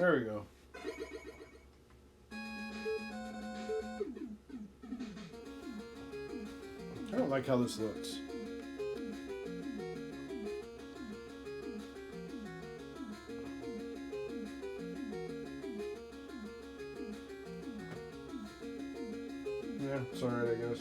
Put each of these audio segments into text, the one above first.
There we go. I don't like how this looks. Yeah, it's alright, I guess.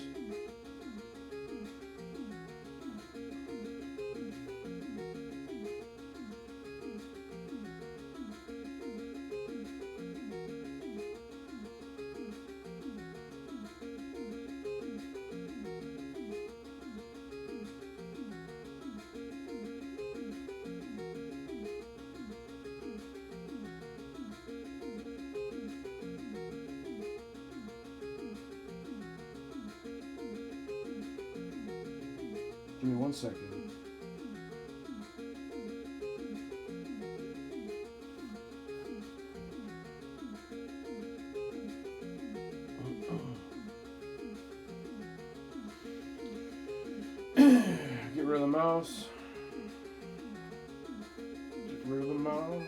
Give me 1 second. Get rid of the mouse. Get rid of the mouse.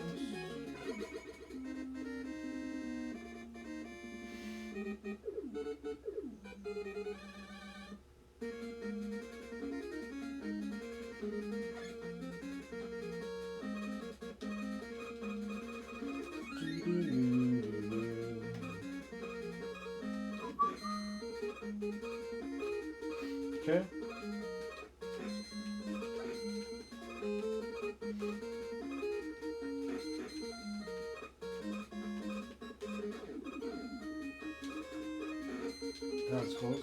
Okay. That's close.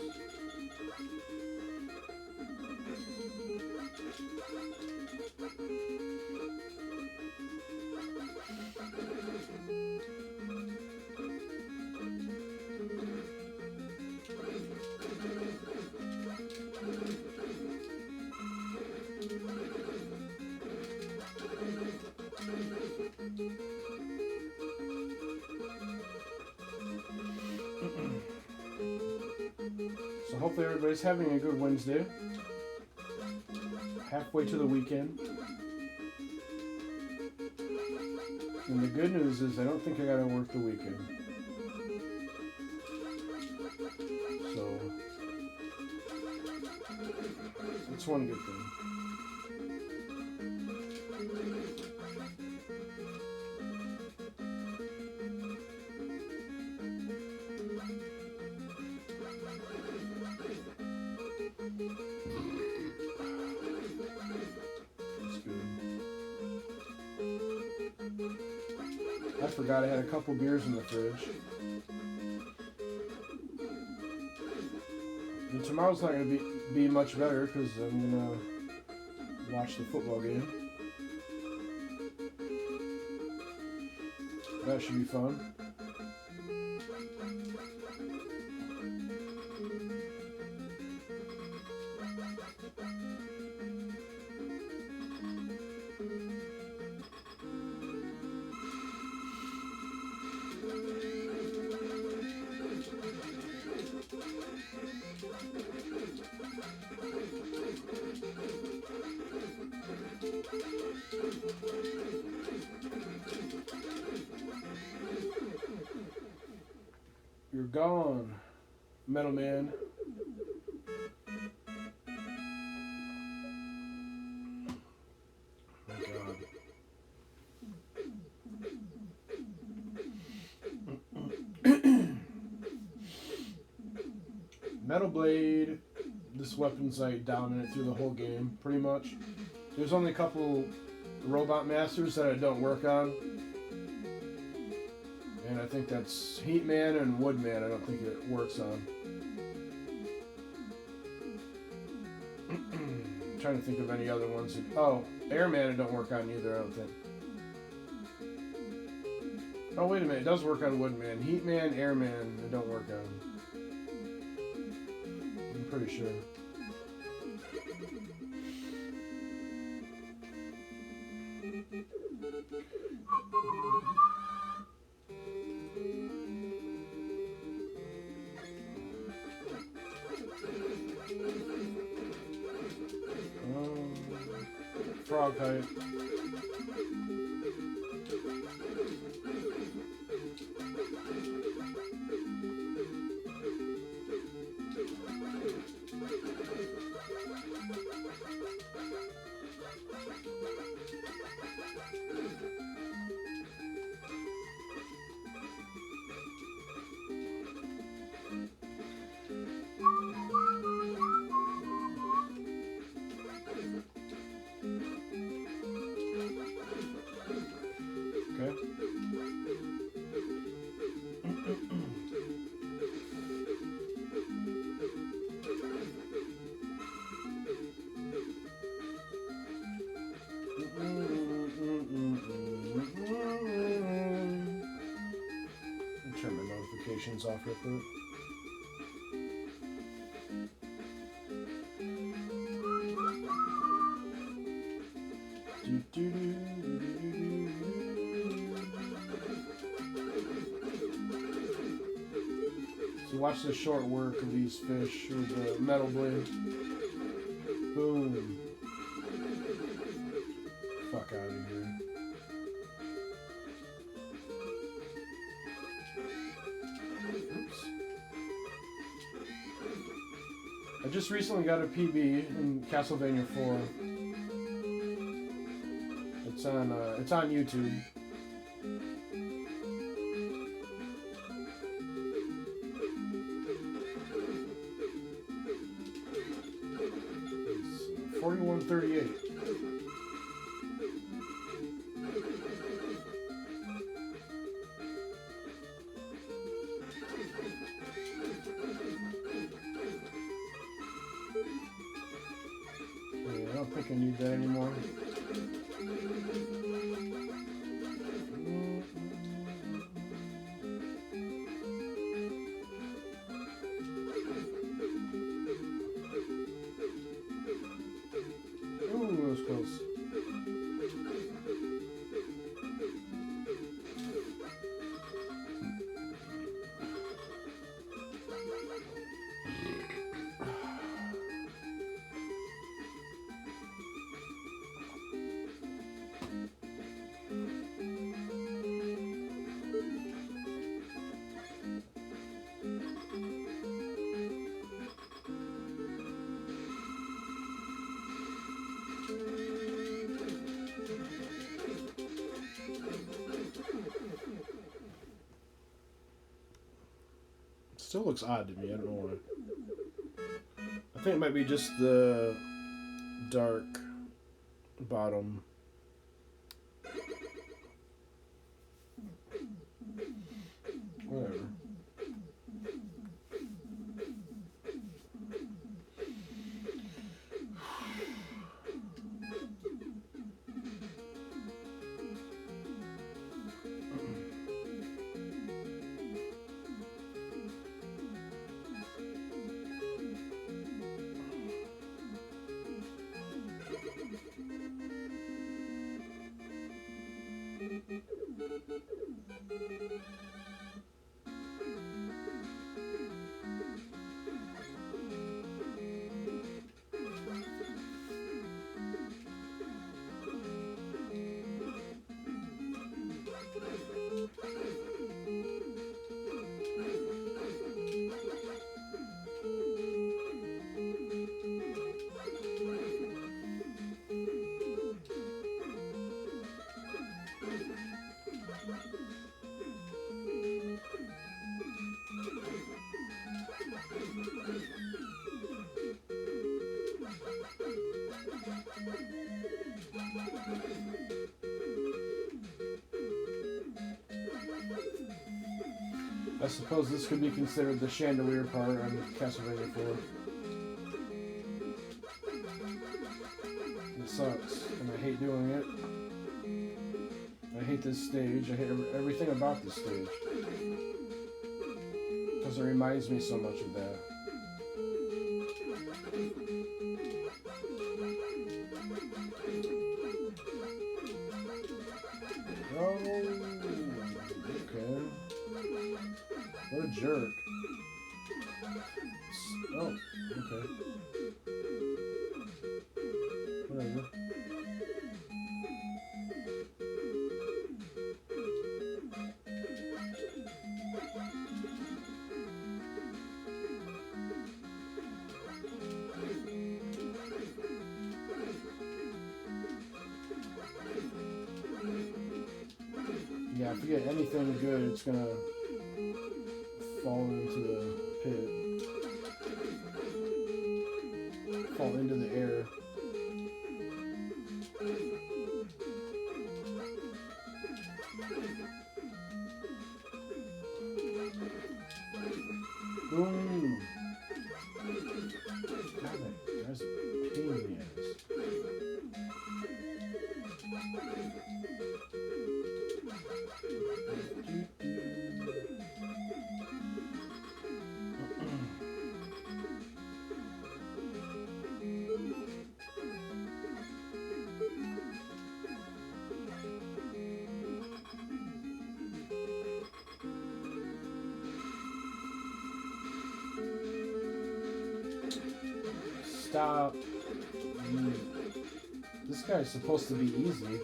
So hopefully everybody's having a good Wednesday. Halfway to the weekend. And the good news is I don't think I gotta work the weekend. So that's one good thing. I forgot I had a couple beers in the fridge. And tomorrow's not going to be much better because I'm going to watch the football game. That should be fun. You're gone, Metal Man. My God. Metal Blade, this weapon's like dominant through the whole game, pretty much. There's only a couple Robot Masters that I don't work on. And I think that's Heatman and Woodman. I don't think it works on. I'm trying to think of any other ones. Oh, Airman it don't work on either, I don't think. Oh, wait a minute. It does work on Woodman. Heatman, Airman, it don't work on. I'm pretty sure. Frog height. headphones off real quick. So watch the short work of these fish with the metal blade. Boom. Fuck out of here. Oops. I just recently got a PB in Castlevania 4. It's on YouTube. It's 4138. I don't think I need that anymore. Ooh, that was close. Still looks odd to me. I don't know why. I think it might be just the dark bottom. Whatever. I suppose this could be considered the chandelier part on Castlevania 4. It sucks, and I hate doing it. I hate this stage. I hate everything about this stage. Because it reminds me so much of that. Oh, okay. What a jerk. Oh, okay. Whatever. Yeah, if you get anything good, it's gonna fall into the pit. Fall into the air. Boom! God, that's a pain in the ass. stop. This guy's supposed to be easy.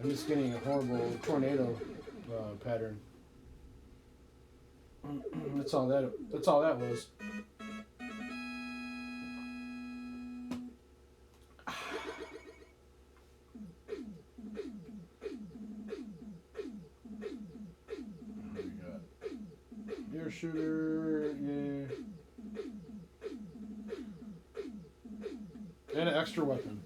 I'm just getting a horrible tornado pattern. That's all that was. Air shooter, yeah. And an extra weapon.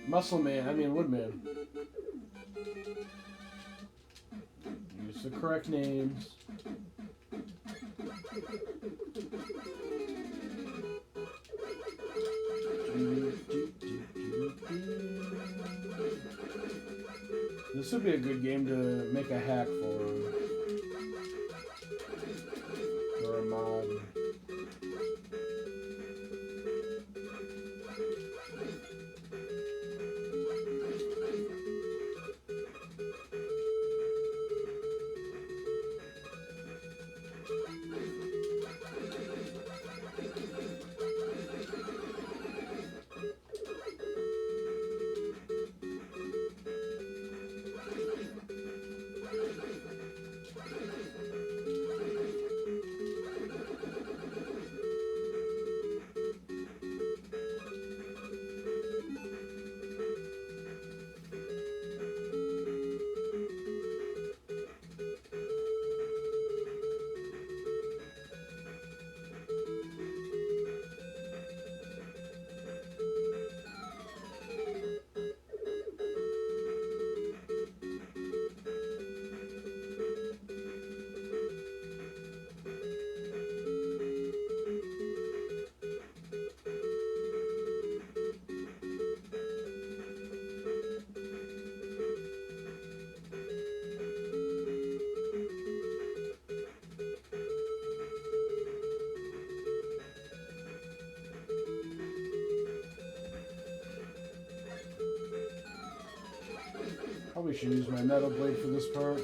Muscle Man, I mean Woodman. Use the correct names. This would be a good game to make a hack for. Or a mod. Probably should use my metal blade for this part.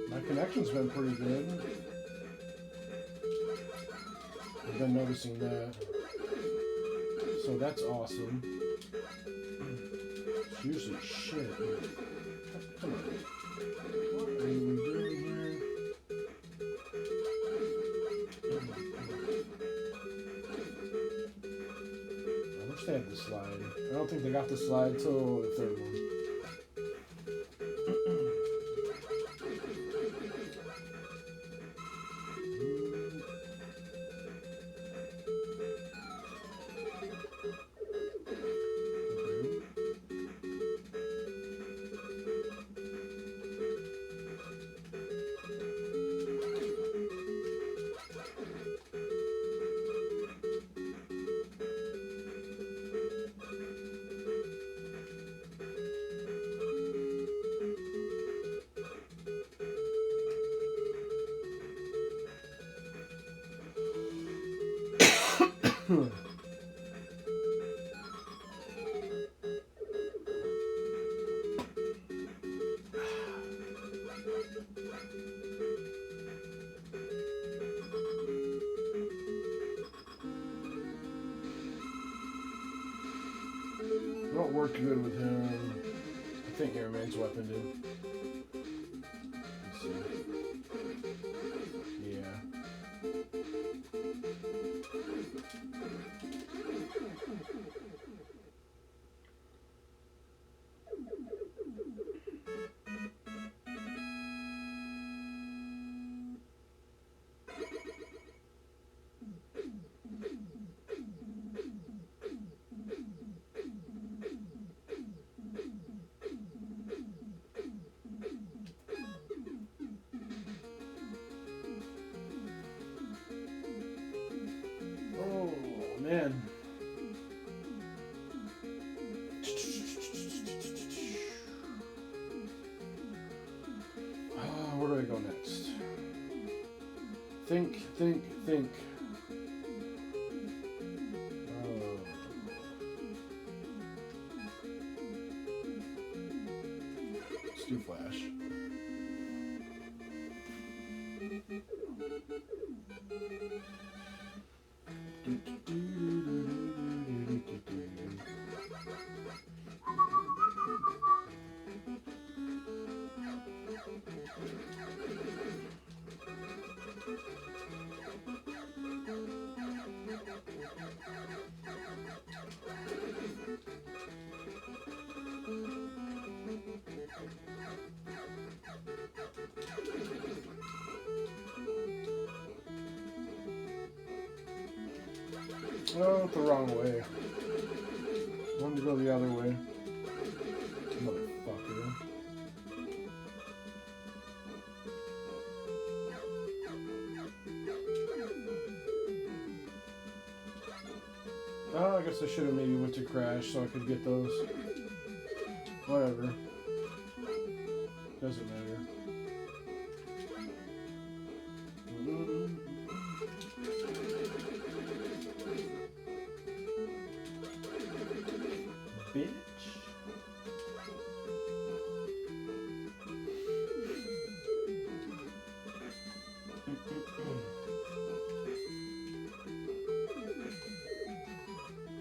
My connection's been pretty good. I've been noticing that. So that's awesome. It's usually shit. Come on. What are we doing here? I wish they had the slide. I don't think they got the slide till the third one. Don't work good with him. I think Airman's weapon did. Let's see. Yeah. man. Where do I go next? Think. Let's do Flash. Oh, the wrong way. I wanted to go the other way. Motherfucker. Oh, I guess I should have maybe went to Crash so I could get those. Whatever. Doesn't matter. Bitch.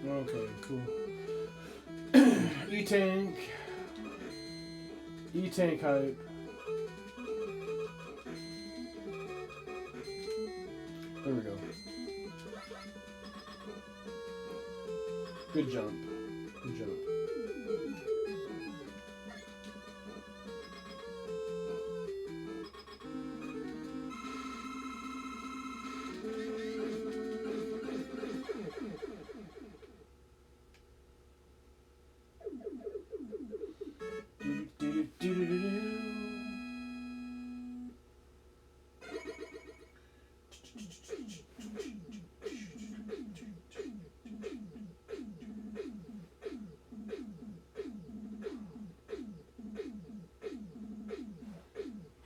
Okay, cool. E-Tank. E-Tank hype. There we go. Good jump. Good jump.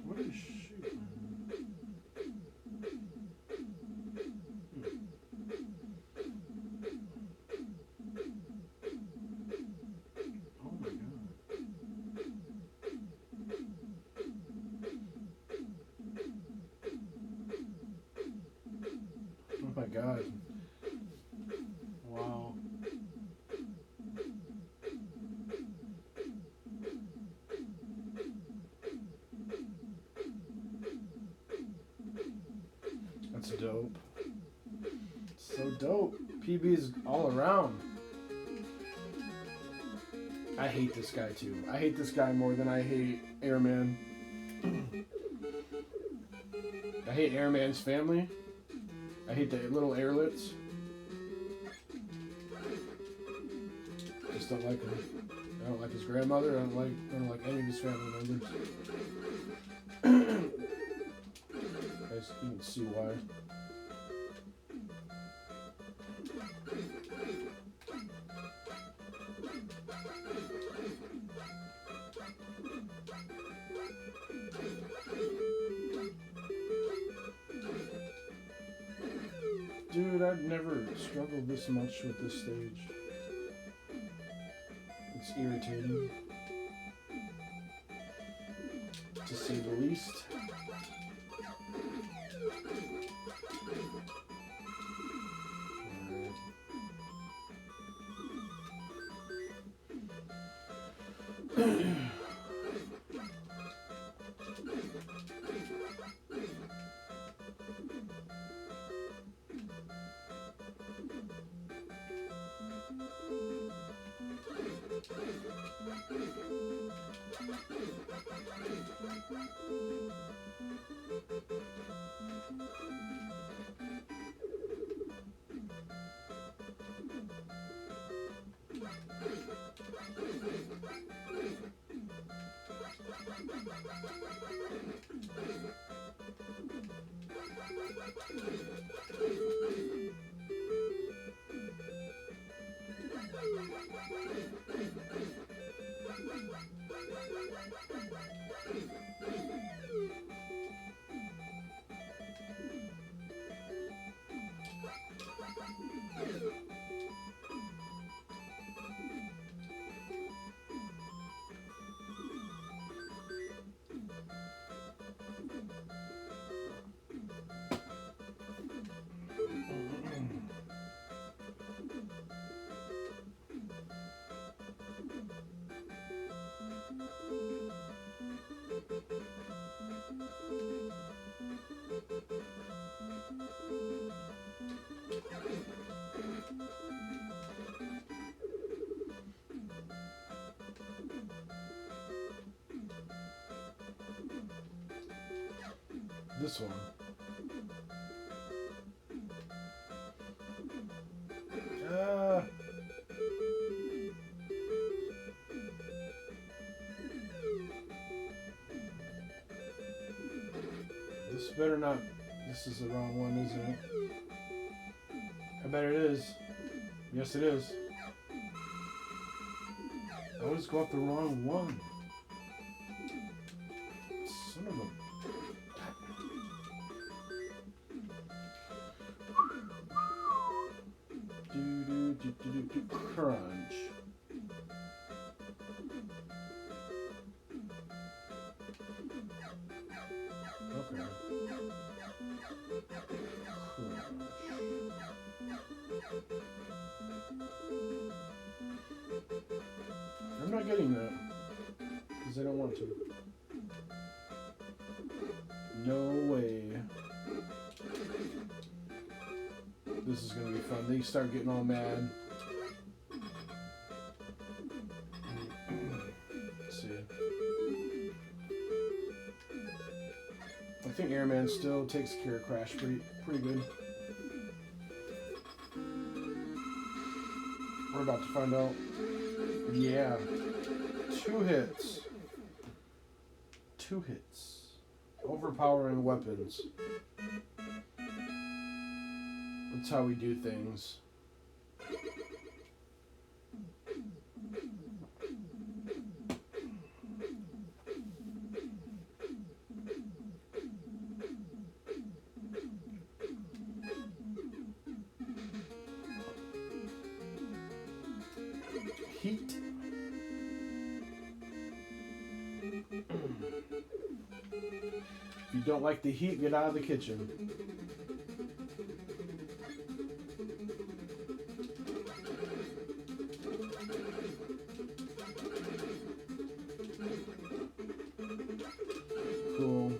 What is she? Oh my god. Oh my god. Wow. That's dope. So dope. PB's all around. I hate this guy too. I hate this guy more than I hate Airman. I hate Airman's family. I hate the little airlets. Just don't like him. I don't like his grandmother. I don't like any of his family members. Guys, you can see why. Dude, I've never struggled this much with this stage. It's irritating, to say the least. this one. This better not. This is the wrong one, isn't it? I bet it is. Yes, it is. I always go up the wrong one. Son of a... Crunch. Okay. I'm not getting that because I don't want to. No way. This is gonna be fun. They start getting all mad. Let's see. I think Airman still takes care of Crash pretty good. We're about to find out. Yeah. 2 hits. 2 hits. Overpowering weapons. That's how we do things. Heat. If you don't like the heat, get out of the kitchen. Cool.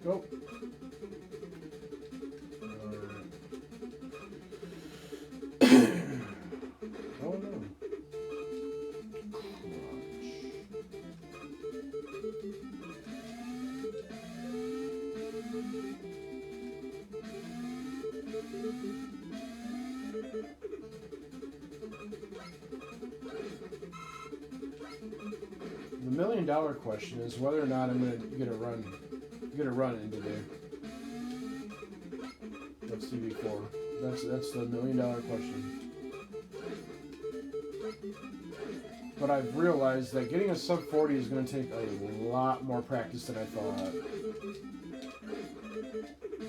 Go. Oh no. The $1 million question is whether or not I'm going to get a run in today. That's TV4. That's the $1 million question. But I've realized that getting a sub 40 is going to take a lot more practice than I thought.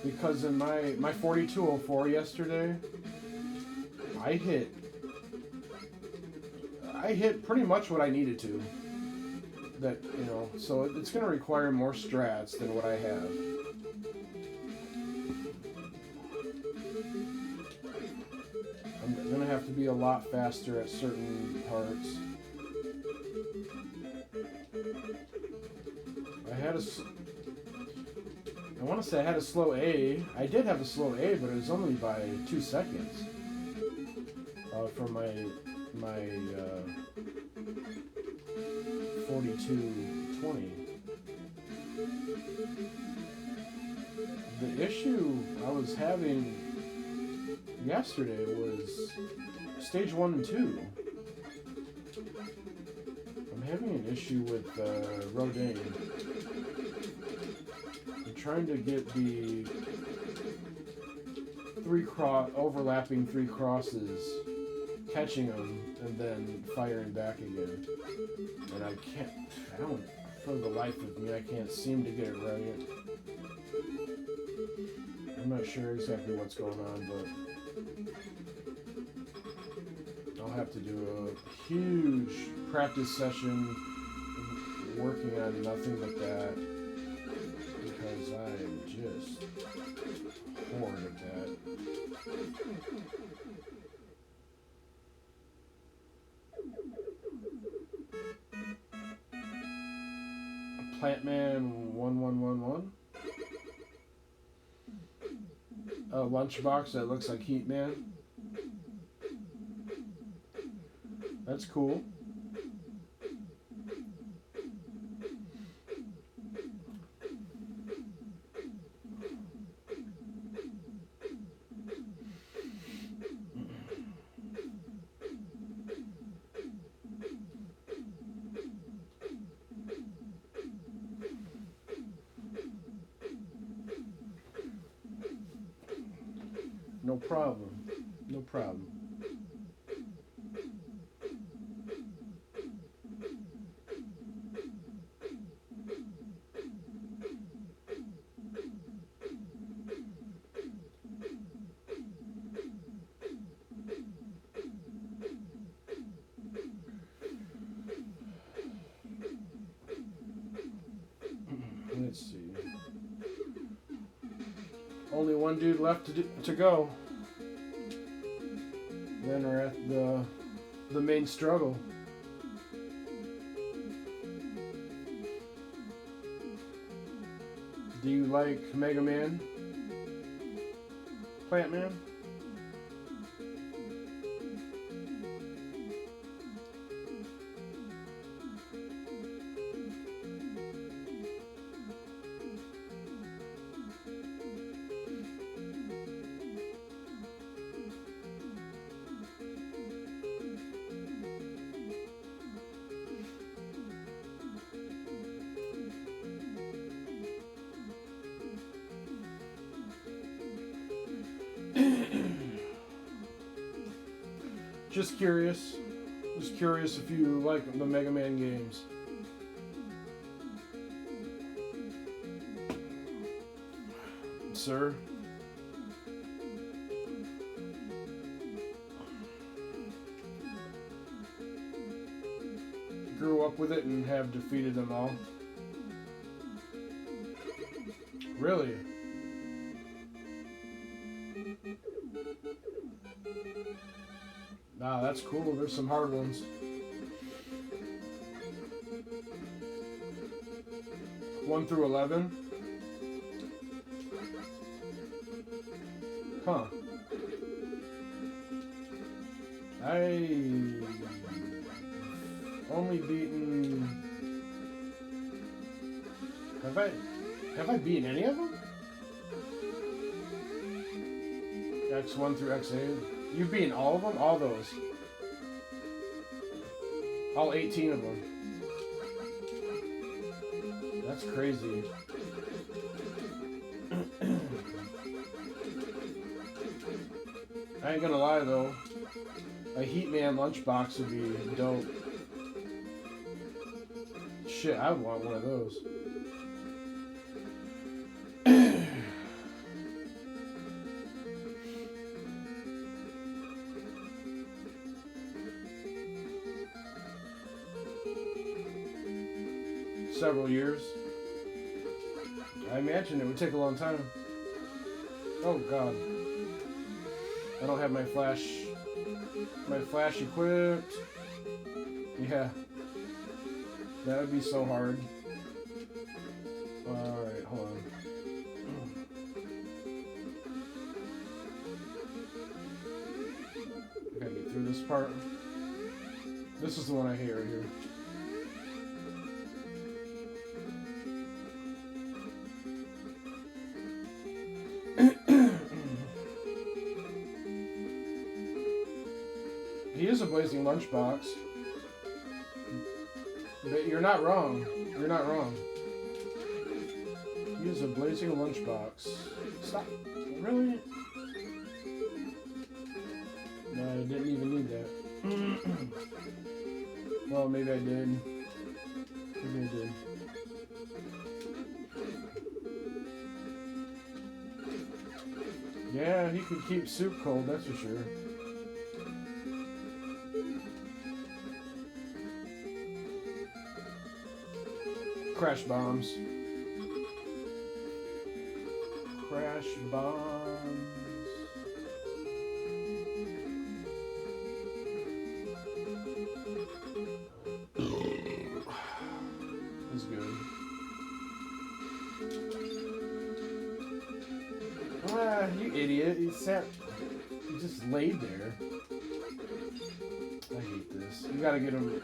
Because in my 4204 yesterday, I hit pretty much what I needed to. That, you know, so it's going to require more strats than what I have. I'm going to have to be a lot faster at certain parts. I want to say I had a slow A. I did have a slow A, but it was only by 2 seconds. For my 4220. The issue I was having yesterday was stage 1 and 2. I'm having an issue with Rodane. I'm trying to get the overlapping 3 crosses, catching them, and then firing back again. And I don't, for the life of me, I can't seem to get it right. I'm not sure exactly what's going on, but I'll have to do a huge practice session working on nothing but that, because I'm just horrid at that. Plantman 1111. a lunchbox that looks like Heat Man. That's cool. No problem. No problem. Let's see. Only one dude left to go. Then we're at the main struggle. Do you like Mega Man? Plant Man? Just curious. Just curious if you like the Mega Man games. Sir? Grew up with it and have defeated them all. Really? Nah, that's cool. There's some hard ones. One through 11. Huh. I only beaten. Have I beaten any of them? X1 through X8. You've beaten all of them? All those. All 18 of them. That's crazy. I ain't gonna lie though. A Heat Man lunchbox would be dope. Shit, I would want one of those. Several years. I imagine it would take a long time. Oh god. I don't have my flash equipped. Yeah. That would be so hard. Alright, hold on. I gotta get through this part. This is the one I hate right here. He is a blazing lunchbox. But you're not wrong. You're not wrong. He is a blazing lunchbox. Stop. Really? No, I didn't even need that. Well, maybe I did. Maybe I did. Yeah, he could keep soup cold, that's for sure. Crash bombs. Crash bombs. That's good. Ah, you idiot. You just laid there. I hate this. You gotta get him.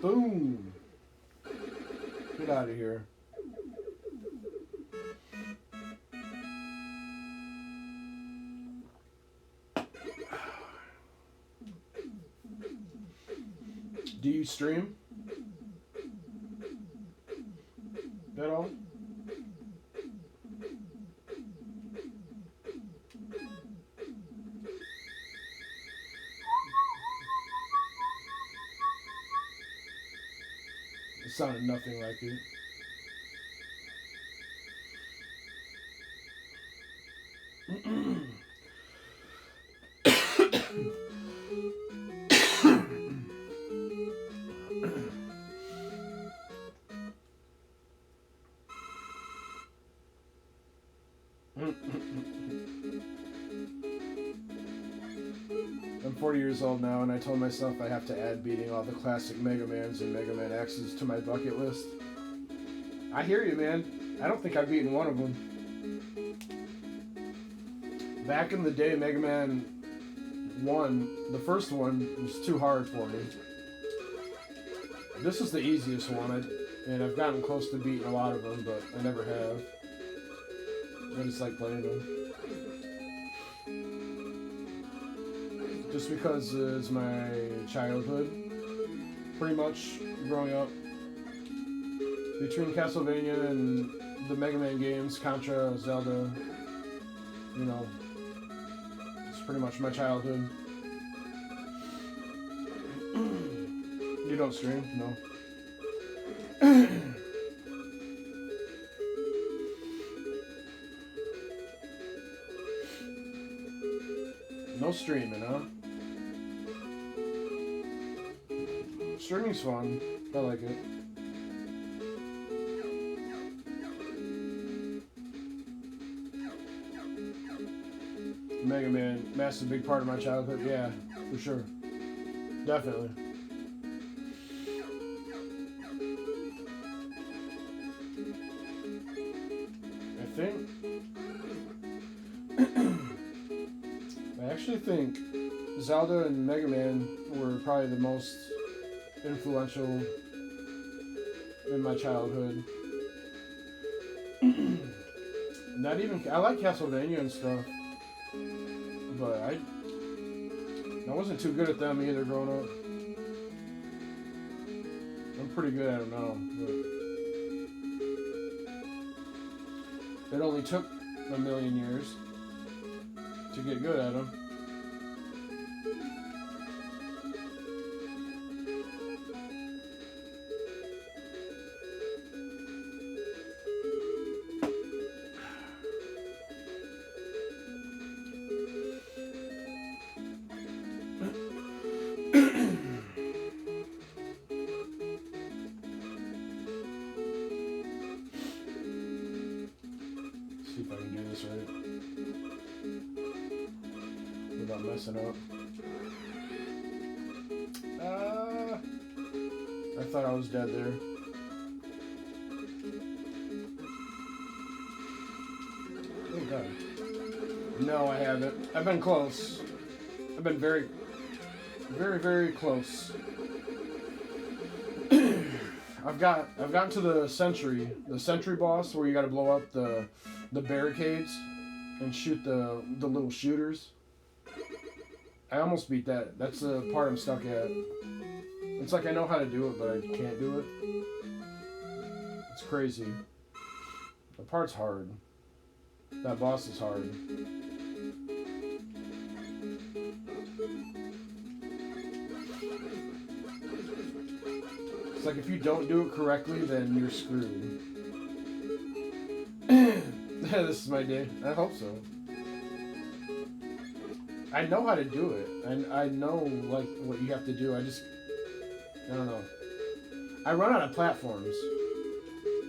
Boom. Get out of here. Do you stream at all? It sounded nothing like it. I'm 40 years old now, and I told myself I have to add beating all the classic Mega Mans and Mega Man X's to my bucket list. I hear you, man. I don't think I've beaten one of them. Back in the day, Mega Man 1, the first one, was too hard for me. This is the easiest one, and I've gotten close to beating a lot of them, but I never have. I just like playing them. Just because it's my childhood, pretty much growing up. Between Castlevania and the Mega Man games, Contra, Zelda, you know, it's pretty much my childhood. You don't stream? No. No streaming, huh? Streaming's fun. I like it. Mega Man, massive big part of my childhood. Yeah, for sure. Definitely. I actually think Zelda and Mega Man were probably the most influential in my childhood. Not even, I like Castlevania and stuff, but I wasn't too good at them either growing up. I'm pretty good at them now, but it only took a million years to get good at them. See if I can do this right without messing up. I thought I was dead there. Oh god. No, I haven't. I've been close. I've been very, very, very close. I've gotten to the sentry boss where you got to blow up the barricades and shoot the little shooters. I almost beat that. That's the part I'm stuck at. It's like I know how to do it, but I can't do it. It's crazy. The part's hard. That boss is hard. It's like if you don't do it correctly, then you're screwed. This is my day. I hope so. I know how to do it. I know like what you have to do. I don't know. I run out of platforms.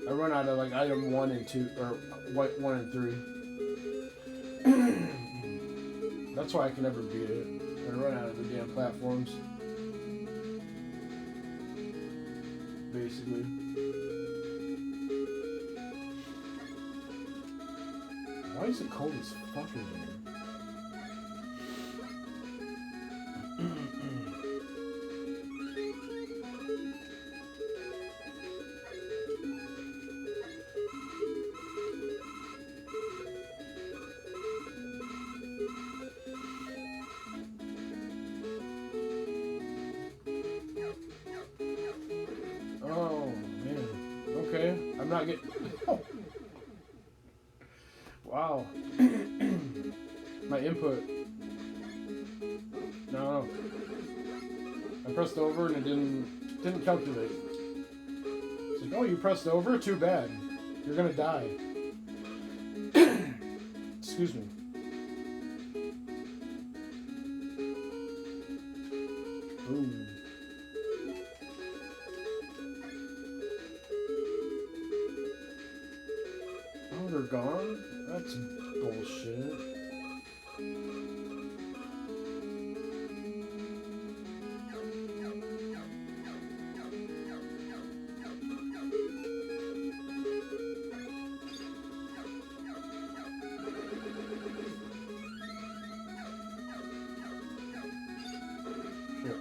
I run out of like item 1 and 2 or 1 and 3. That's why I can never beat it. I run out of the damn platforms. Basically. is it cold as fuck in here? Oh man. Okay. I'm not getting. Oh. Wow. My input. No. I pressed over and it didn't calculate. It's like, oh, you pressed over? Too bad. You're gonna die. Excuse me. Ooh. Oh, they're gone? That's bullshit. Yep.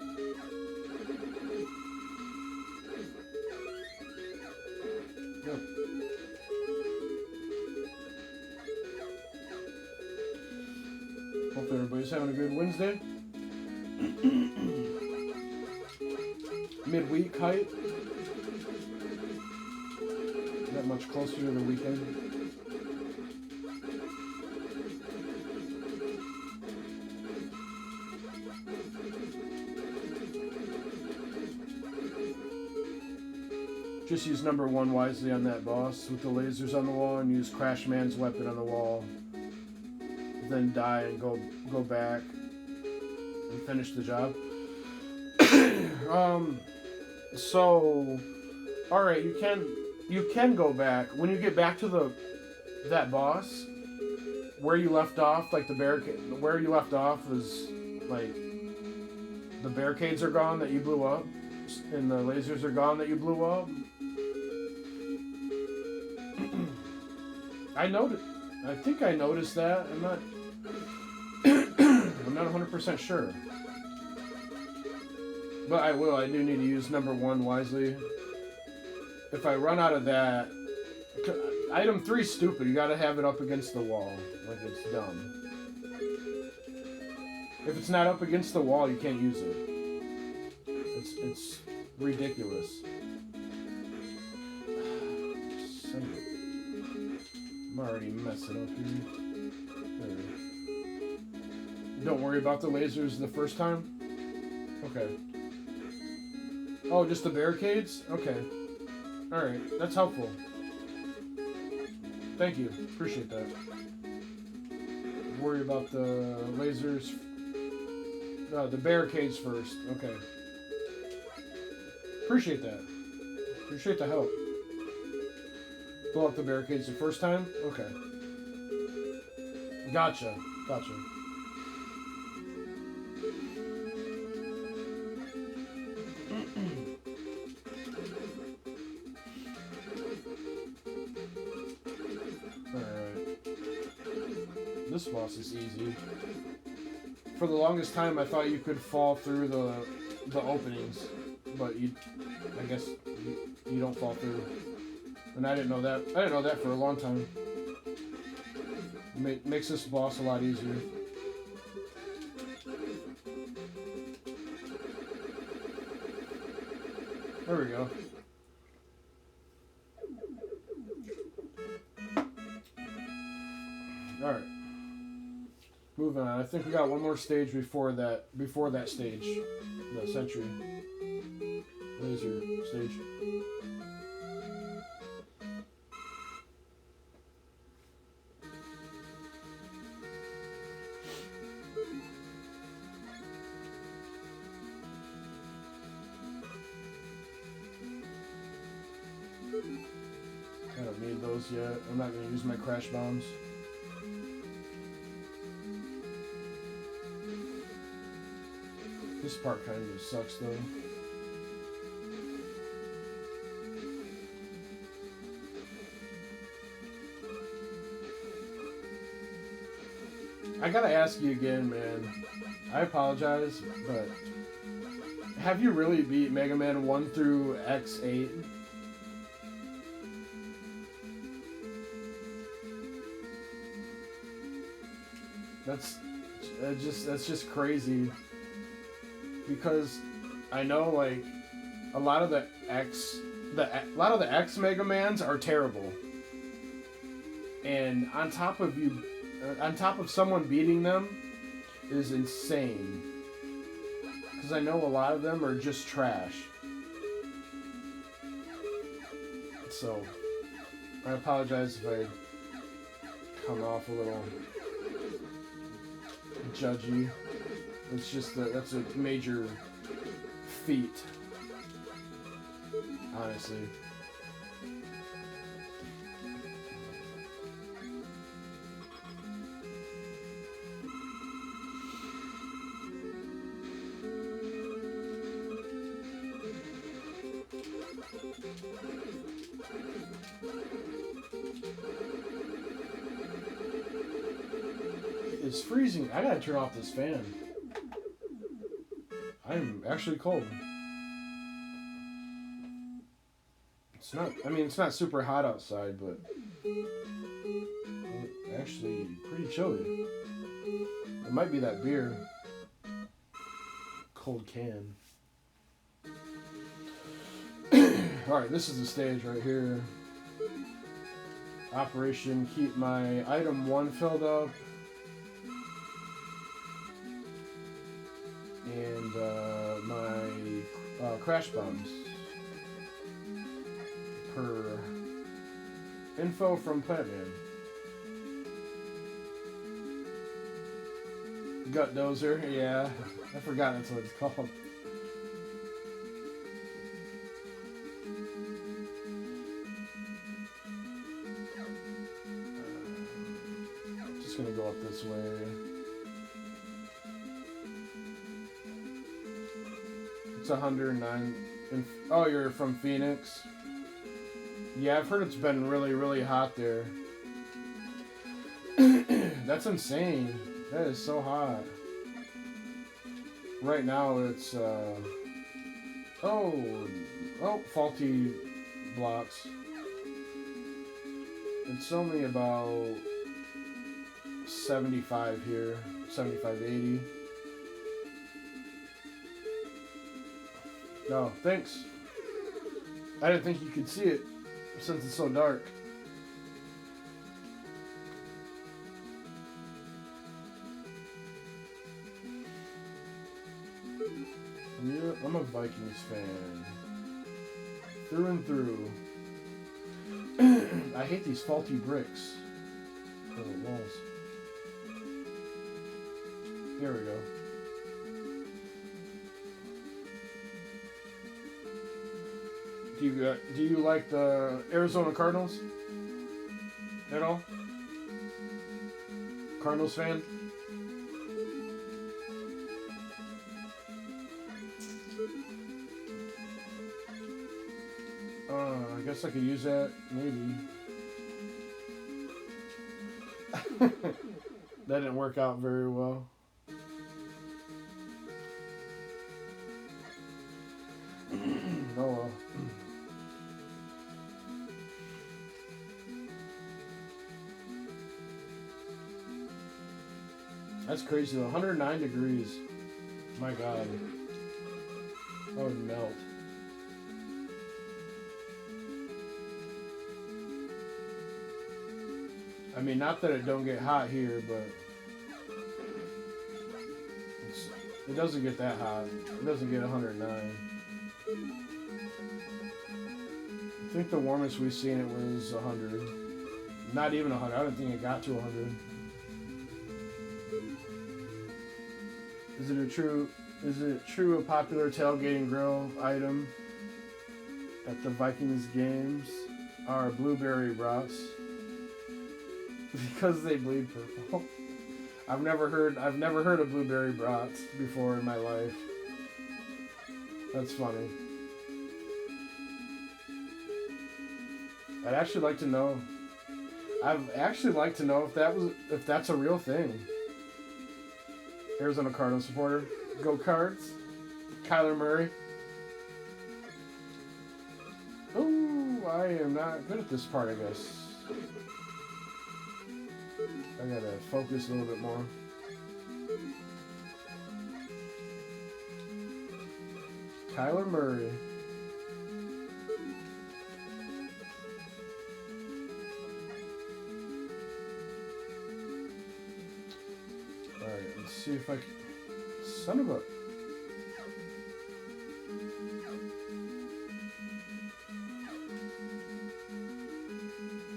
Hope everybody's having a good Wednesday. Midweek height. Not much closer to the weekend. Just use number 1 wisely on that boss with the lasers on the wall, and use Crash Man's weapon on the wall. Then die and go back and finish the job. So, all right, you can go back when you get back to that boss where you left off. Like the barricade, where you left off was like the barricades are gone that you blew up, and the lasers are gone that you blew up. I think I noticed that. I'm not 100% sure. But I will. I do need to use number 1 wisely. If I run out of that, item 3's stupid. You gotta have it up against the wall. Like, it's dumb. If it's not up against the wall, you can't use it. It's ridiculous. I'm already messing up here. There. Don't worry about the lasers the first time? Okay. Oh, just the barricades? Okay. Alright, that's helpful. Thank you. Appreciate that. Worry about the lasers. No, the barricades first. Okay. Appreciate that. Appreciate the help. Blow up the barricades the first time? Okay. Gotcha. Alright. This boss is easy. For the longest time, I thought you could fall through the openings, but I guess you don't fall through. And I didn't know that. I didn't know that for a long time. Makes this boss a lot easier. There we go. Alright. Moving on. I think we got one more stage before that stage. The sentry. Laser stage. I don't need those yet. I'm not going to use my crash bombs. This part kind of sucks though. I gotta ask you again, man. I apologize, but have you really beat Mega Man 1 through X8? That's just crazy. Because I know like a lot of the X Mega Mans are terrible. And on top of someone beating them is insane. Because I know a lot of them are just trash. So, I apologize if I come off a little judgy. It's just that's a major feat, honestly. It's freezing. I gotta turn off this fan. I'm actually cold. It's not, I mean, it's not super hot outside, but actually pretty chilly. It might be that beer. Cold can. Alright, this is the stage right here. Operation keep my item 1 filled up. And my crash bombs. Per info from Plantman. Gut Dozer, yeah. I forgot that's what it's called. Just gonna go up this way. It's 109. Oh, you're from Phoenix? Yeah, I've heard it's been really, really hot there. That's insane. That is so hot. Right now it's, faulty blocks. It's only about 75 here. 75, 80. No, thanks. I didn't think you could see it since it's so dark. Yeah, I'm a Vikings fan. Through and through. I hate these faulty bricks. For the walls. Here we go. Do you like the Arizona Cardinals at all? Cardinals fan? I guess I could use that, maybe. That didn't work out very well. Oh well. That's crazy though. 109 degrees. My God. I would melt. I mean, not that it don't get hot here, but it doesn't get that hot. It doesn't get 109. I think the warmest we've seen it was 100. Not even 100. I don't think it got to 100. Is it true a popular tailgating grill item at the Vikings games are blueberry brats? Because they bleed purple. I've never heard of blueberry brats before in my life. That's funny. I'd actually like to know. I'd actually like to know if that's a real thing. Arizona Cardinals supporter. Go Cards. Kyler Murray. Ooh, I am not good at this part, I guess. I gotta focus a little bit more. Kyler Murray. Alright, let's see if I can... Son of a...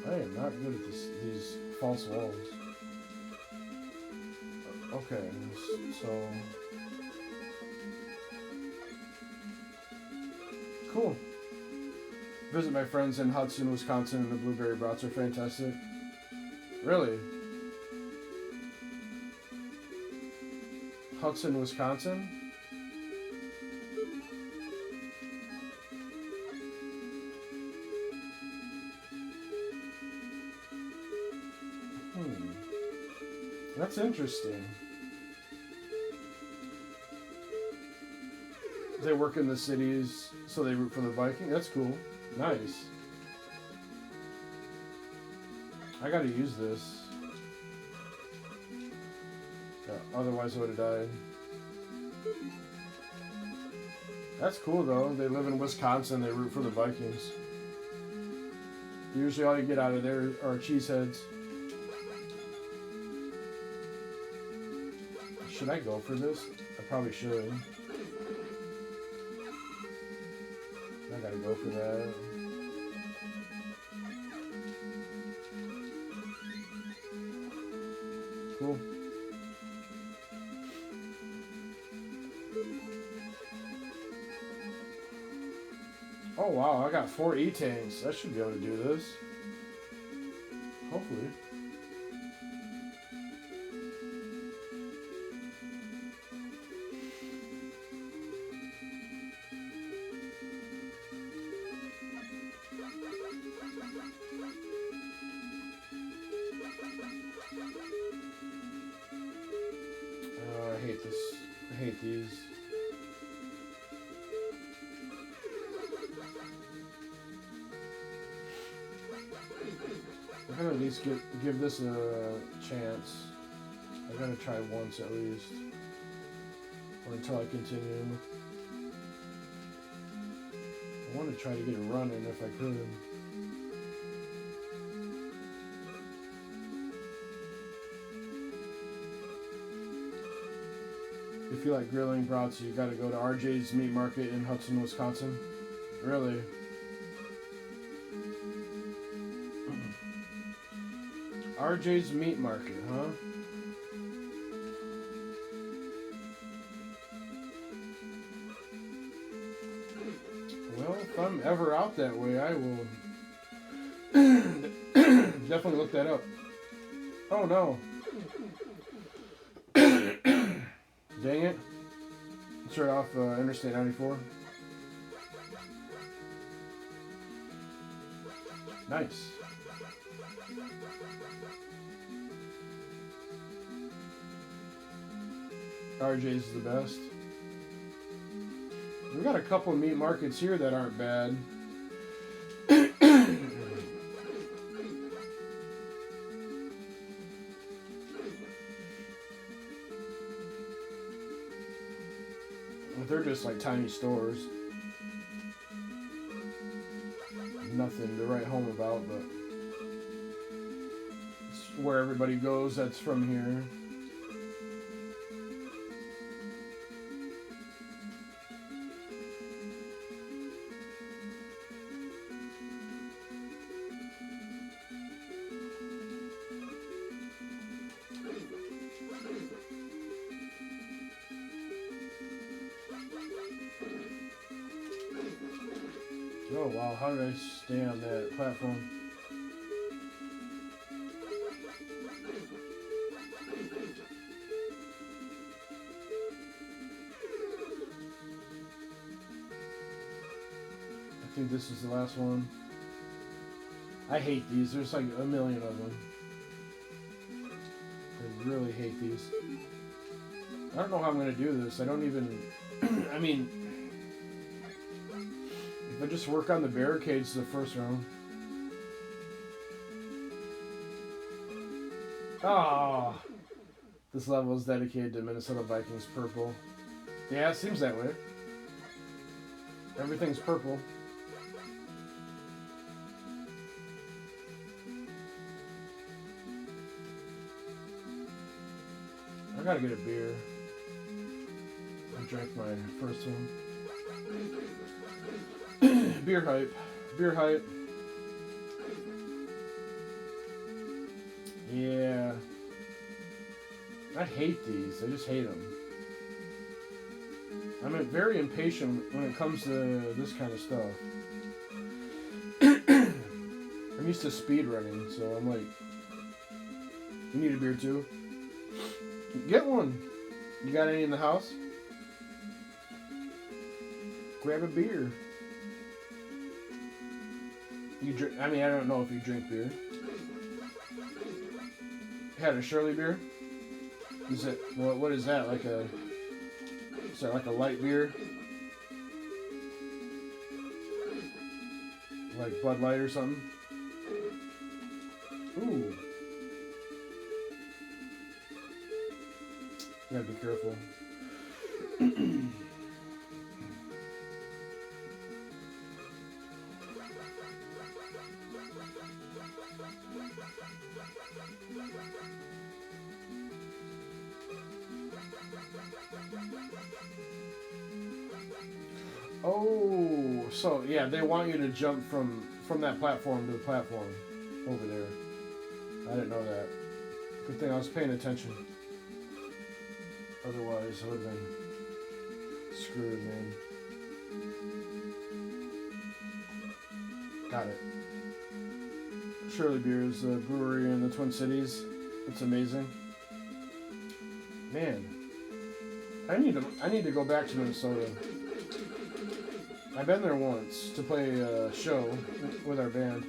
I am not good at these false walls. Okay, so... Cool. Visit my friends in Hudson, Wisconsin, and the blueberry brats are fantastic. Really? Hudson, Wisconsin? That's interesting. They work in the cities, so they root for the Vikings. That's cool. Nice. I gotta use this. Otherwise I would have died. That's cool though. They live in Wisconsin, they root for the Vikings. Usually all you get out of there are cheeseheads. Should I go for this? I probably should. I gotta go for that. Cool. Oh wow, I got 4 E-tanks. I should be able to do this. Hopefully. I hate this. I hate these. I'm gonna at least give this a chance. I gotta try once at least. Or until I continue. I want to try to get a run in if I could. If you like grilling brats, you gotta go to RJ's Meat Market in Hudson, Wisconsin. Really? RJ's Meat Market, huh? Well, if I'm ever out that way, I will definitely look that up. Oh no. Dang it. Let's start off Interstate 94. Nice. RJ's is the best. We got a couple of meat markets here that aren't bad. They're just like tiny stores. Nothing to write home about, but it's where everybody goes that's from here. Oh wow, how did I stay on that platform? I think this is the last one. I hate these. There's like a million of them. I really hate these. I don't know how I'm gonna do this. I don't even. I mean, if I just work on the barricades the first round. Ah, this level is dedicated to Minnesota Vikings purple. Yeah, it seems that way. Everything's purple. I gotta get a beer. I drank my first one. Beer hype. Beer hype. Yeah. I hate these. I just hate them. I'm very impatient when it comes to this kind of stuff. I'm used to speed running, so I'm like, you need a beer too? Get one. You got any in the house? Grab a beer. You drink? I mean, I don't know if you drink beer. Had a Shirley beer? Is it what is that? Like a is that like a light beer? Like Bud Light or something? Ooh. You gotta be careful. Oh, so yeah, they want you to jump from that platform to the platform over there. I didn't know that. Good thing I was paying attention. Otherwise, I would have been screwed, man. Got it. Shirley Beer is a brewery in the Twin Cities. It's amazing. Man, I need to go back to Minnesota. I've been there once to play a show with our band.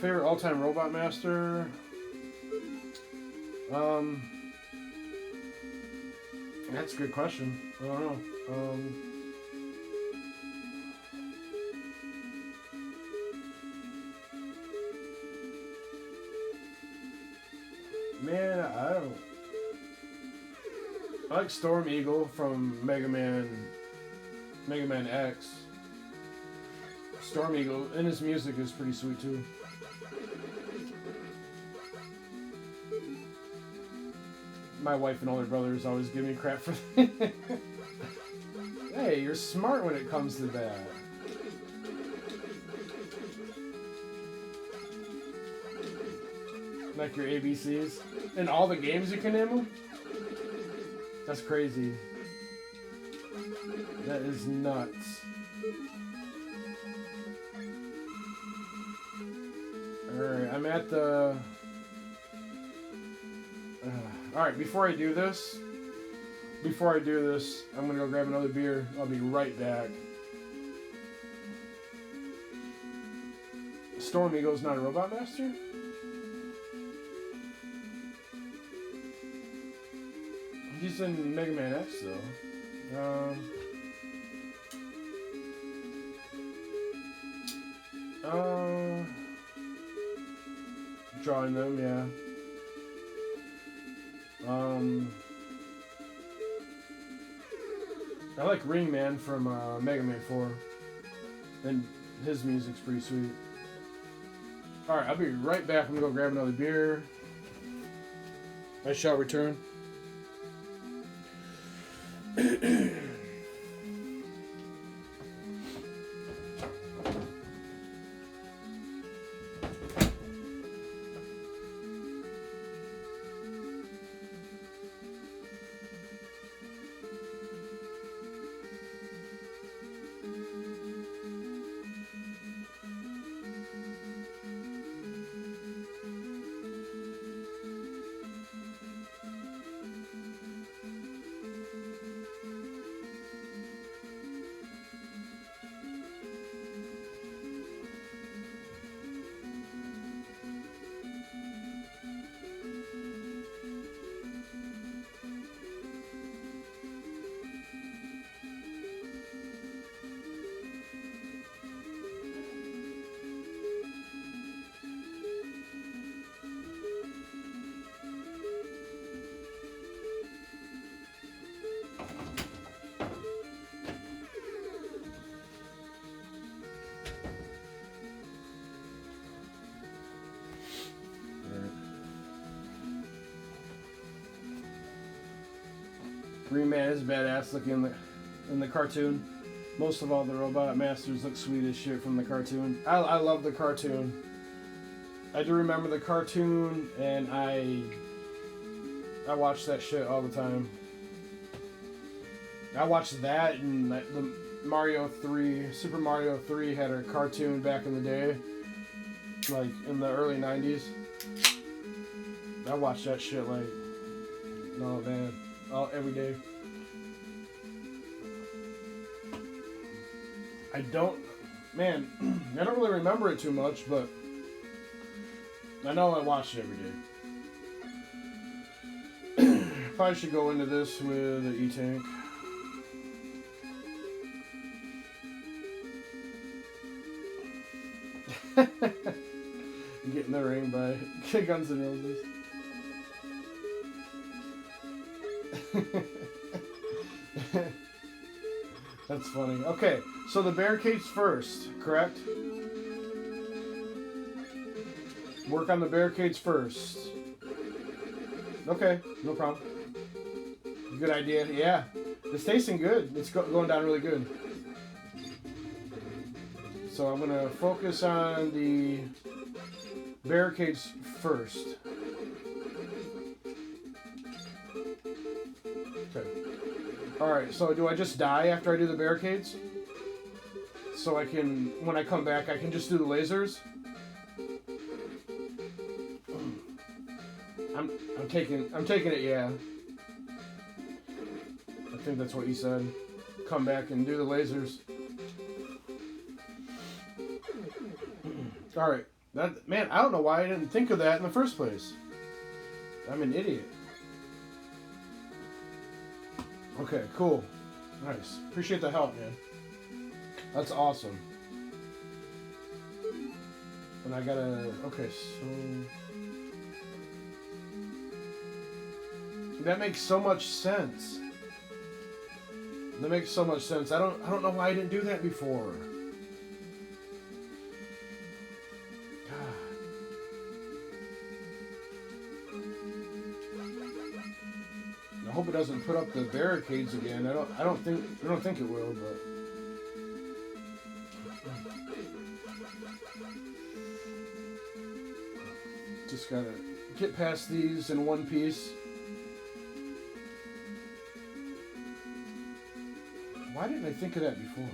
Favorite all-time Robot Master? That's a good question. I don't know. Man, I don't. I like Storm Eagle from Mega Man X. Storm Eagle, and his music is pretty sweet too. My wife and older brothers always give me crap for that. Hey, you're smart when it comes to that. Like your ABCs? And all the games you can name them? That's crazy. That is nuts. Alright, I'm at the... Alright, before I do this, I'm gonna go grab another beer. I'll be right back. Storm Eagle's not a Robot Master? He's in Mega Man X though. Drawing them, yeah. I like Ring Man from Mega Man 4. And his music's pretty sweet. Alright, I'll be right back. I'm gonna go grab another beer. I shall return. Green Man is badass looking in the cartoon. Most of all the Robot Masters look sweet as shit from the cartoon. I love the cartoon. I do remember the cartoon, and I watched that shit all the time. I watched that, and the Mario 3, Super Mario 3 had a cartoon back in the day, like in the early 90s. I watched that shit like, no man, every day. I don't really remember it too much, but I know I watched it every day. Probably should go into this with the E-Tank. Get in the ring by Guns N' Roses. That's funny. Okay, so the barricades first, correct? Work on the barricades first. Okay, no problem. Good idea. Yeah, it's tasting good. It's going down really good. So I'm gonna focus on the barricades first. Okay. Alright, so do I just die after I do the barricades? So I can, when I come back, I can just do the lasers? I'm taking it, yeah. I think that's what you said. Come back and do the lasers. Alright. Man, I don't know why I didn't think of that in the first place. I'm an idiot. Okay, cool. Nice. Appreciate the help, man. That's awesome. And I gotta... Okay, so... That makes so much sense. That makes so much sense. I don't know why I didn't do that before. I hope it doesn't put up the barricades again. I don't think it will, but just gotta get past these in one piece. Why didn't I think of that before?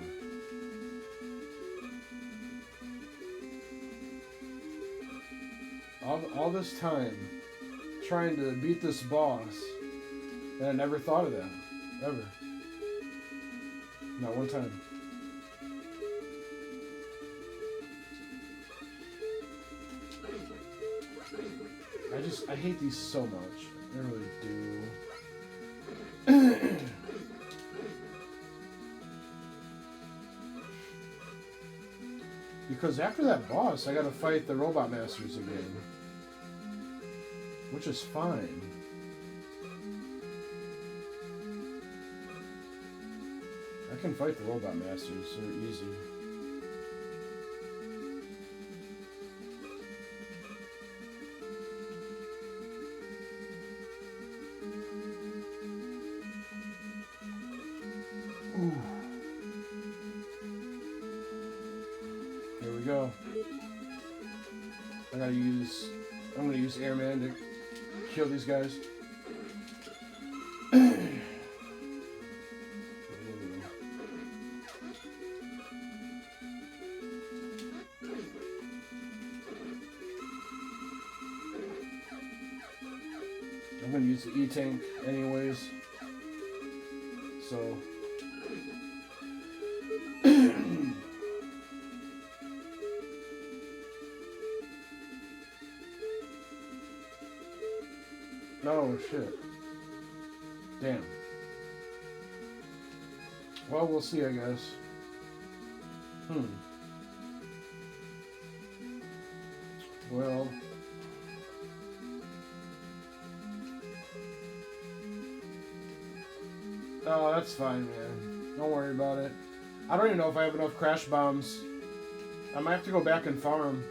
All this time trying to beat this boss. And I never thought of that. Ever. Not one time. I hate these so much. I really do. Because after that boss, I gotta fight the Robot Masters again. Which is fine. I can fight the Robot Masters, they're easy. Ooh. Here we go. I'm gonna use Airman to kill these guys. I'm gonna use the E-Tank anyways. So oh shit. Damn. Well, we'll see, I guess. Well, oh, that's fine, man. Don't worry about it. I don't even know if I have enough crash bombs. I might have to go back and farm.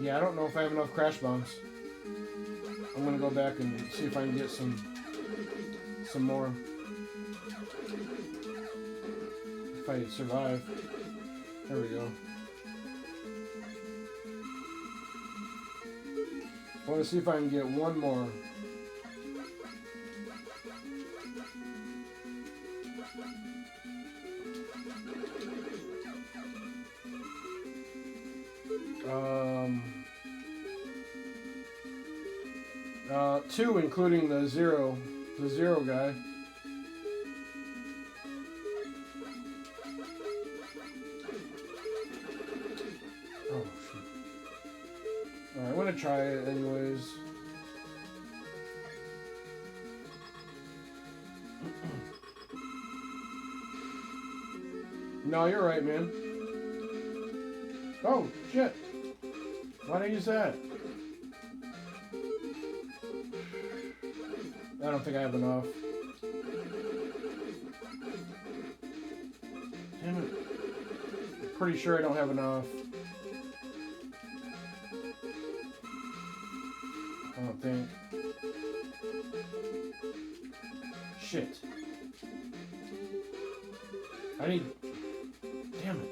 Yeah, I don't know if I have enough crash bombs. I'm gonna go back and see if I can get some more. If I survive. There we go. I want to see if I can get one more. Two, including the zero guy. Oh shit! All right, I'm gonna try it anyways. No, you're right, man. Oh shit! Why did I use that? I don't think I have enough. Damn it. I'm pretty sure I don't have enough. I don't think. Shit. I need... Damn it.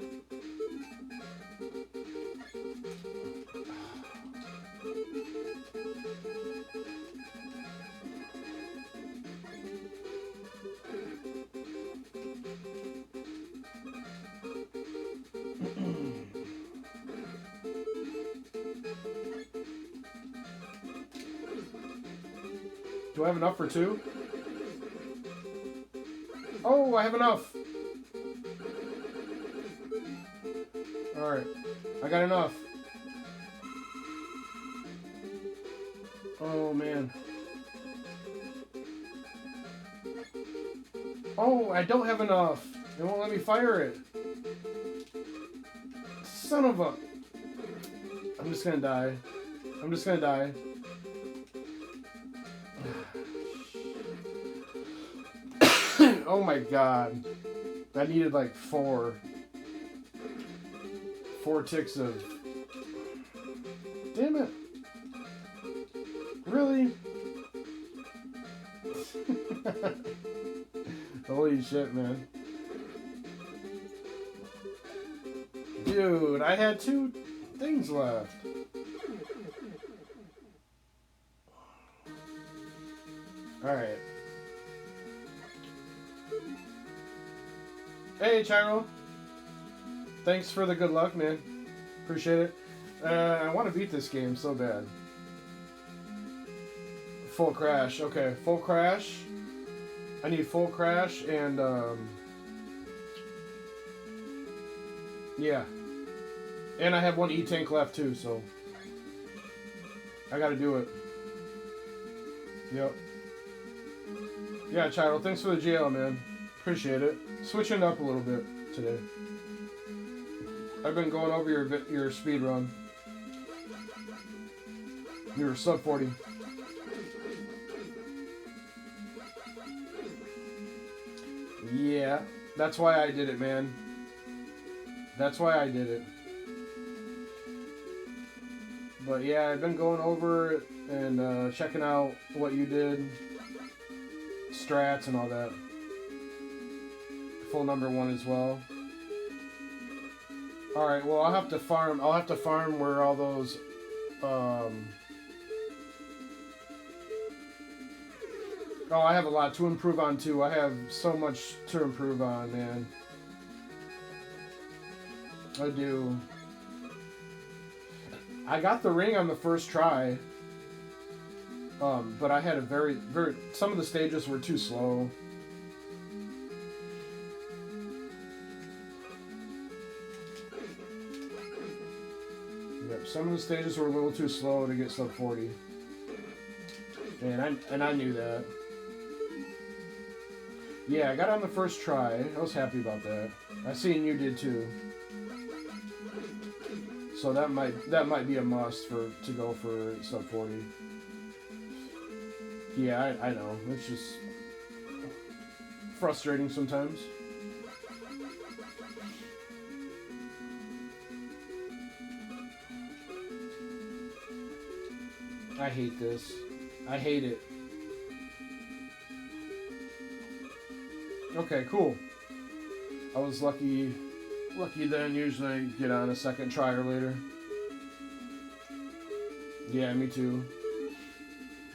Do I have enough for two? Oh, I have enough. Alright. I got enough. Oh, man. Oh, I don't have enough. It won't let me fire it. Son of a... I'm just gonna die. I'm just gonna die. Oh my god. I needed like four ticks of... Damn it. Really? Holy shit, man. Dude, I had 2 things left. Alright. Hey, Chiro. Thanks for the good luck, man. Appreciate it. I want to beat this game so bad. Full crash. Okay, full crash. I need full crash and, yeah. And I have 1 E-Tank left, too, so... I gotta do it. Yep. Yeah, Chiro, thanks for the GL, man. Appreciate it. Switching up a little bit today. I've been going over your speed run. Your sub 40. Yeah, that's why I did it, man. That's why I did it. But yeah, I've been going over it and checking out what you did, strats and all that. Full number 1 as well. All right, well I'll have to farm. I'll have to farm where all those. Oh, I have a lot to improve on too. I have so much to improve on, man. I do. I got the ring on the first try. But I had a very... Some of the stages were too slow. Yep, some of the stages were a little too slow to get sub 40. And I knew that. Yeah, I got on the first try. I was happy about that. I seen you did too. So that might be a must to go for sub 40. Yeah, I know. It's just frustrating sometimes. I hate this. I hate it. Okay, cool. I was lucky then. Usually I get on a second try or later. Yeah, me too.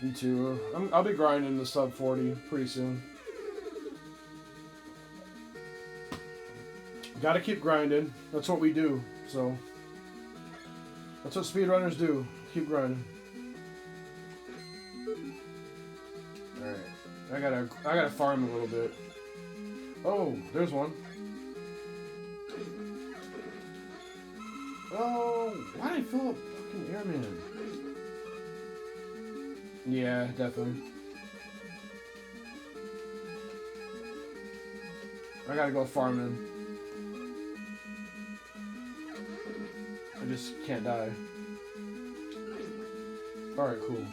Me too. I'll be grinding the sub 40 pretty soon. Gotta keep grinding. That's what we do. So that's what speedrunners do. Keep grinding. Alright. I gotta farm a little bit. Oh, there's one. Oh, why did I fill up fucking Airman? Yeah, definitely. I gotta go farming. I just can't die. Alright, cool.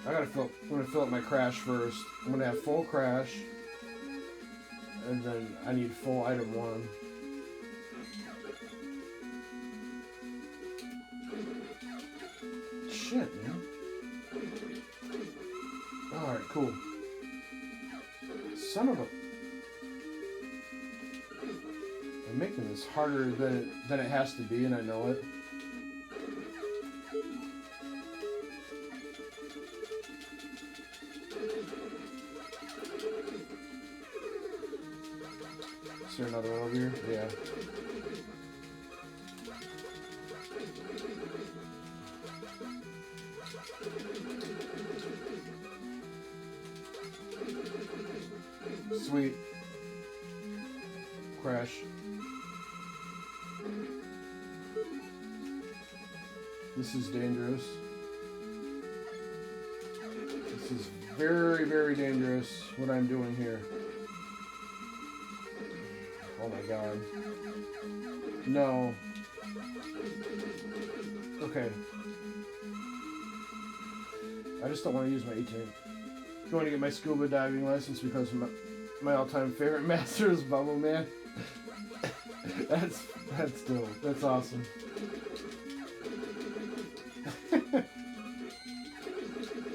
I'm gonna fill up my crash first. I'm gonna have full crash. And then I need full item 1. Shit, man. Alright, cool. Son of a... I'm making this harder than it has to be, and I know it. Is there another one over here? Yeah. Sweet. Crash. This is dangerous. This is very, very dangerous what I'm doing here. Oh my god. No. Okay. I just don't want to use my E-tank. Going to get my scuba diving license because my all-time favorite master is Bubble Man. That's dope. That's awesome.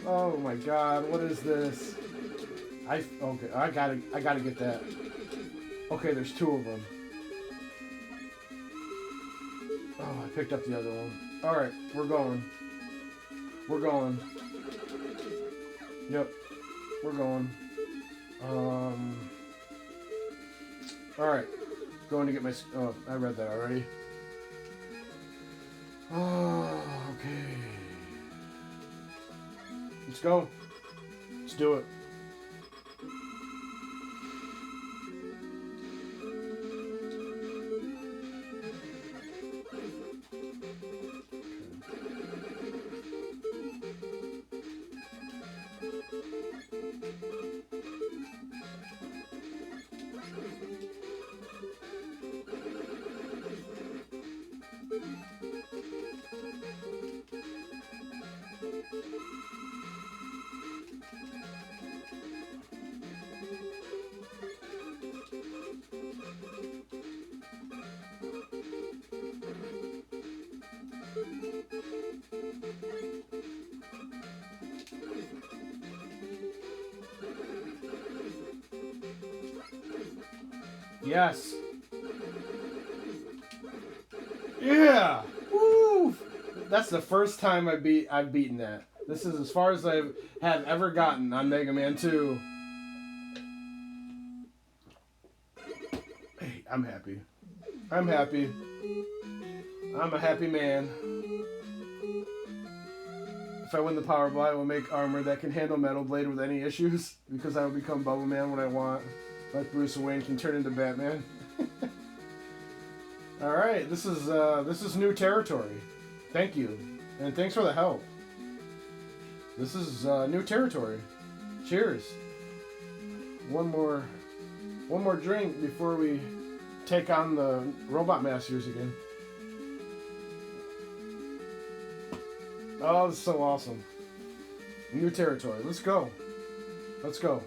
Oh my god, what is this? Okay, I gotta get that. Okay, there's 2 of them. Oh, I picked up the other one. Alright, we're going. We're going. Yep. We're going. Alright. Going to get my... Oh, I read that already. Oh, okay. Let's go. Let's do it. Yes. Yeah. Woo. That's the first time I've beaten that. This is as far as I have ever gotten on Mega Man 2. Hey, I'm happy. I'm happy. I'm a happy man. If I win the Powerball, I will make armor that can handle Metal Blade with any issues, because I will become Bubble Man when I want. Like Bruce Wayne can turn into Batman. All right, this is new territory. Thank you, and thanks for the help. This is new territory. Cheers. One more drink before we take on the Robot Masters again. Oh, this is so awesome. New territory. Let's go. Let's go.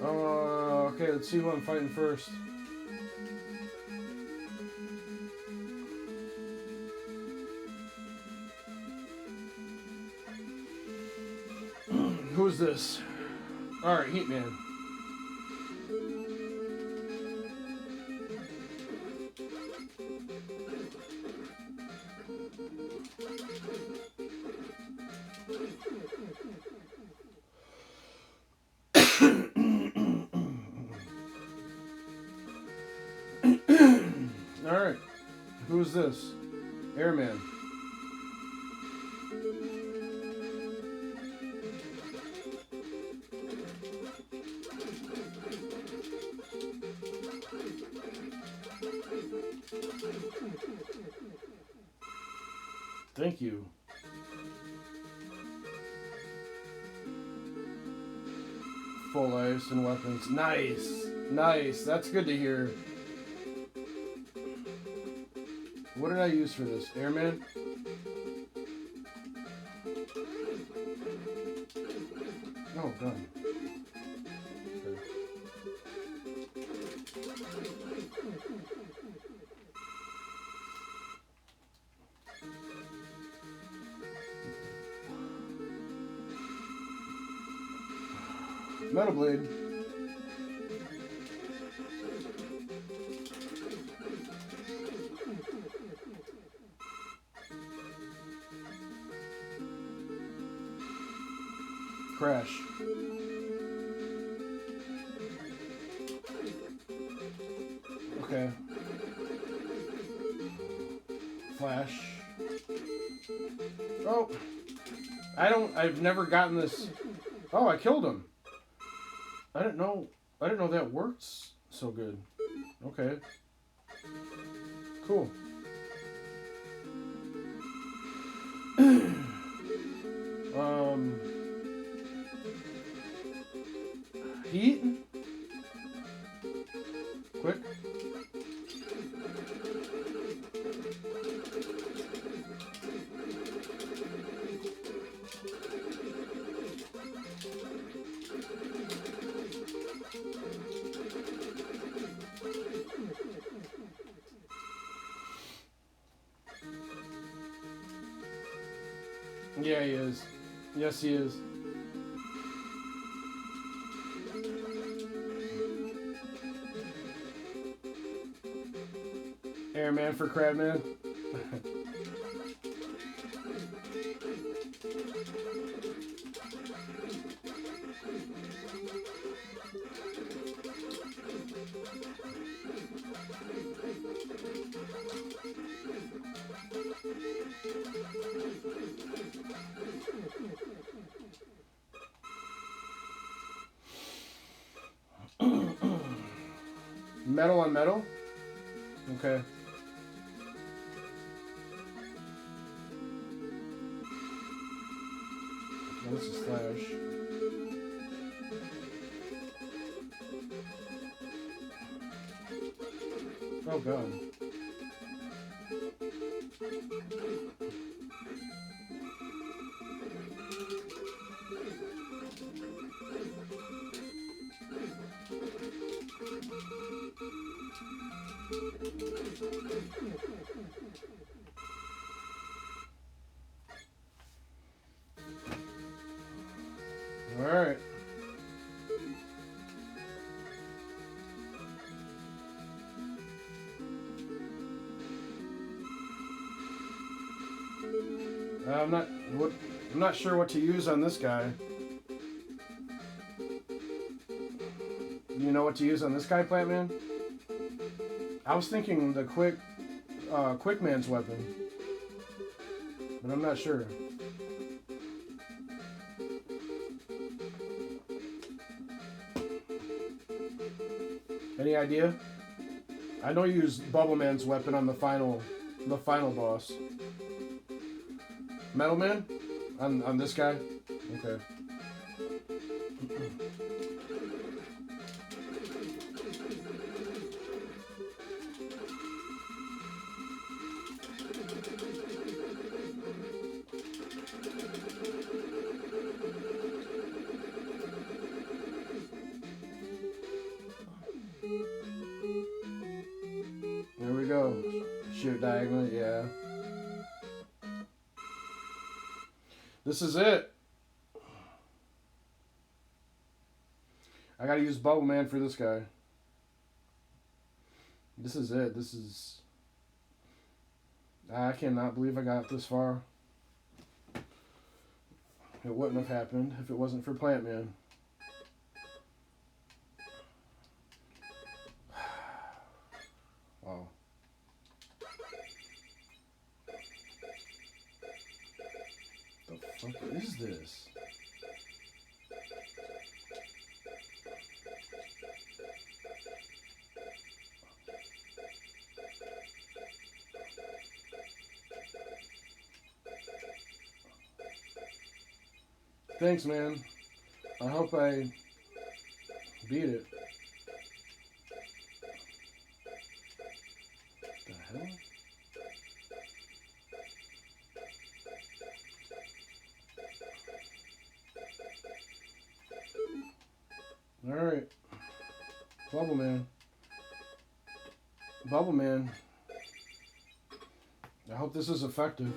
Okay, let's see who I'm fighting first. Who's this? Alright, Heat Man. Alright. Who's this? Airman. Thank you. Full ice and weapons. Nice. Nice. That's good to hear. What did I use for this? Airman? Oh, gun. Okay. Metal Blade. Crash. Okay. Flash. Oh. I've never gotten this. Oh, I killed him. I didn't know that works so good. Okay. Cool. Heat? Quick. Yeah, he is. Yes, he is. Airman for Crabman. Metal on metal? Okay. This is Flash. Oh god. Alright. I'm not sure what to use on this guy. You know what to use on this guy, Plantman? I was thinking the quick man's weapon, but I'm not sure. Any idea? I know you use Bubble Man's weapon on the final boss. Metal Man? On this guy? Okay. There we go. Shoot diagonally, yeah. This is it. I gotta use Bubble Man for this guy. This is it. This is... I cannot believe I got this far. It wouldn't have happened if it wasn't for Plant Man. Wow. The fuck is this? Thanks, man. I hope I beat it. The hell? Alright. Bubble Man. Bubble Man. I hope this is effective.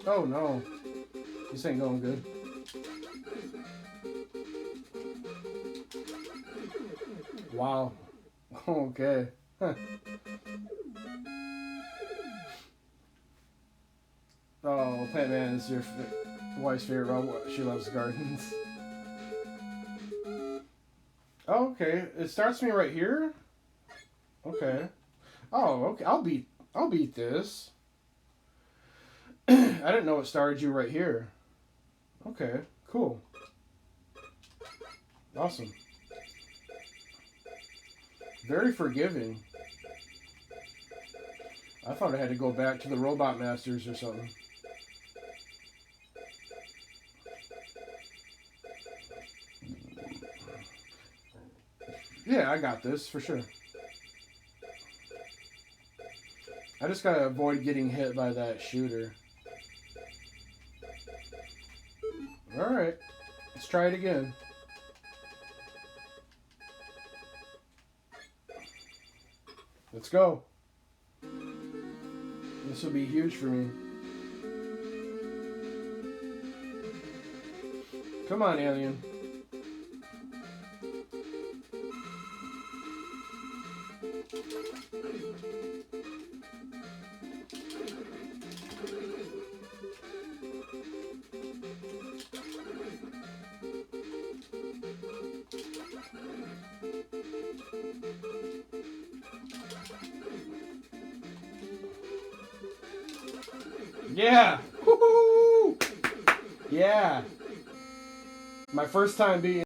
Oh no. This ain't going good. Wow. Okay. Huh. Oh, Plant Man is your wife's favorite robot. She loves gardens. Oh, okay. It starts me right here? Okay. Oh, okay. I'll beat this. I didn't know it started you right here. Okay, cool. Awesome. Very forgiving. I thought I had to go back to the Robot Masters or something. Yeah, I got this for sure. I just gotta avoid getting hit by that shooter. Alright, let's try it again. Let's go. This will be huge for me. Come on, alien. Yeah! Woohoo! Yeah! My first time being